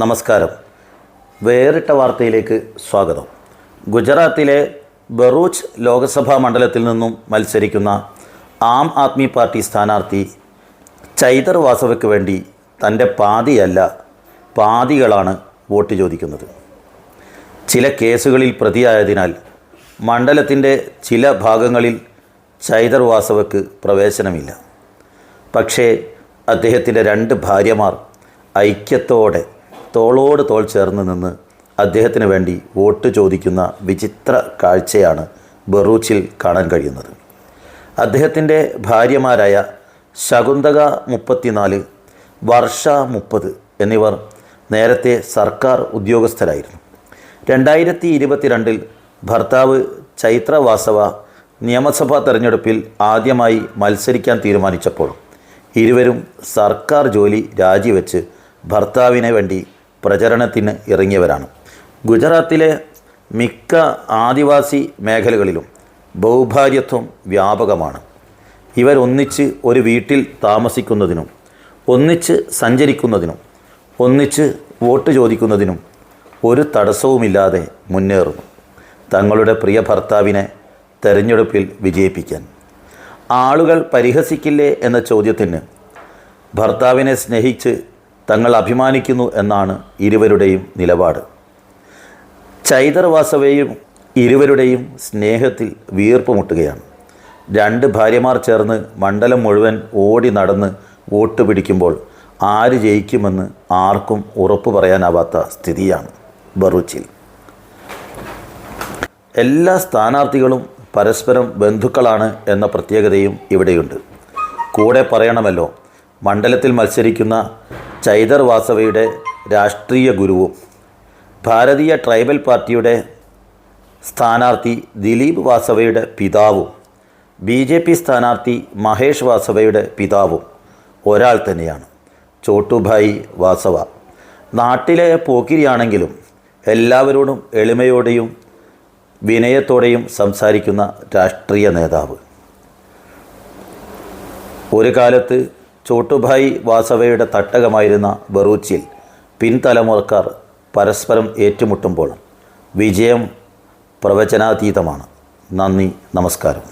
നമസ്കാരം. വേറിട്ട വാർത്തയിലേക്ക് സ്വാഗതം. ഗുജറാത്തിലെ ബറൂച്ച് ലോക്സഭാ മണ്ഡലത്തിൽ നിന്നും മത്സരിക്കുന്ന ആം ആദ്മി പാർട്ടി സ്ഥാനാർത്ഥി ചൈതർ വാസവയ്ക്ക് വേണ്ടി തൻ്റെ പാതിയല്ല പാതികളാണ് വോട്ട് ചോദിക്കുന്നത്. ചില കേസുകളിൽ പ്രതിയായതിനാൽ മണ്ഡലത്തിൻ്റെ ചില ഭാഗങ്ങളിൽ ചൈതർ വാസവയ്ക്ക് പ്രവേശനമില്ല. പക്ഷേ അദ്ദേഹത്തിൻ്റെ 2 ഭാര്യമാർ ഐക്യത്തോടെ തോളോട് തോൾ ചേർന്ന് നിന്ന് അദ്ദേഹത്തിന് വേണ്ടി വോട്ട് ചോദിക്കുന്ന വിചിത്ര കാഴ്ചയാണ് ബറൂച്ചിൽ കാണാൻ കഴിയുന്നത്. അദ്ദേഹത്തിൻ്റെ ഭാര്യമാരായ ശകുന്തക 34, വർഷ 30 എന്നിവർ നേരത്തെ സർക്കാർ ഉദ്യോഗസ്ഥരായിരുന്നു. 2022 ഭർത്താവ് ചൈത്ര വാസവ നിയമസഭാ തെരഞ്ഞെടുപ്പിൽ ആദ്യമായി മത്സരിക്കാൻ തീരുമാനിച്ചപ്പോൾ ഇരുവരും സർക്കാർ ജോലി രാജിവെച്ച് ഭർത്താവിനെ വേണ്ടി പ്രചരണത്തിന് ഇറങ്ങിയവരാണ്. ഗുജറാത്തിലെ മിക്ക ആദിവാസി മേഖലകളിലും ബഹുഭാര്യത്വം വ്യാപകമാണ്. ഇവരൊന്നിച്ച് ഒരു വീട്ടിൽ താമസിക്കുന്നതിനും ഒന്നിച്ച് സഞ്ചരിക്കുന്നതിനും ഒന്നിച്ച് വോട്ട് ചോദിക്കുന്നതിനും ഒരു തടസ്സവുമില്ലാതെ മുന്നേറുന്നു, തങ്ങളുടെ പ്രിയ ഭർത്താവിനെ തെരഞ്ഞെടുപ്പിൽ വിജയിപ്പിക്കാൻ. ആളുകൾ പരിഹസിക്കില്ലേ എന്ന ചോദ്യത്തിന് ഭർത്താവിനെ സ്നേഹിച്ച് തങ്ങൾ അഭിമാനിക്കുന്നു എന്നാണ് ഇരുവരുടെയും നിലപാട്. ചൈതർ വാസവയും ഇരുവരുടെയും സ്നേഹത്തിൽ വീർപ്പുമുട്ടുകയാണ്. 2 ഭാര്യമാർ ചേർന്ന് മണ്ഡലം മുഴുവൻ ഓടി നടന്ന് വോട്ട് പിടിക്കുമ്പോൾ ആര് ജയിക്കുമെന്ന് ആർക്കും ഉറപ്പു പറയാനാവാത്ത സ്ഥിതിയാണ് ബറൂച്ചിൽ. എല്ലാ സ്ഥാനാർത്ഥികളും പരസ്പരം ബന്ധുക്കളാണ് എന്ന പ്രത്യേകതയും ഇവിടെയുണ്ട്. കൂടെ പറയണമല്ലോ, മണ്ഡലത്തിൽ മത്സരിക്കുന്ന ചൈതർ വാസവയുടെ രാഷ്ട്രീയ ഗുരുവും ഭാരതീയ ട്രൈബൽ പാർട്ടിയുടെ സ്ഥാനാർത്ഥി ദിലീപ് വാസവയുടെ പിതാവും BJP സ്ഥാനാർത്ഥി മഹേഷ് വാസവയുടെ പിതാവും ഒരാൾ തന്നെയാണ്, ചോട്ടുഭായി വാസവ. നാട്ടിലെ പോക്കിരിയാണെങ്കിലും എല്ലാവരോടും എളിമയോടെയും വിനയത്തോടെയും സംസാരിക്കുന്ന രാഷ്ട്രീയ നേതാവ്. ഒരു കാലത്ത് ചോട്ടുഭായി വാസവയുടെ തട്ടകമായിരുന്ന ബറൂച്ചിൽ പിൻതലമുറക്കാർ പരസ്പരം ഏറ്റുമുട്ടുമ്പോൾ വിജയം പ്രവചനാതീതമാണ്. നന്ദി, നമസ്കാരം.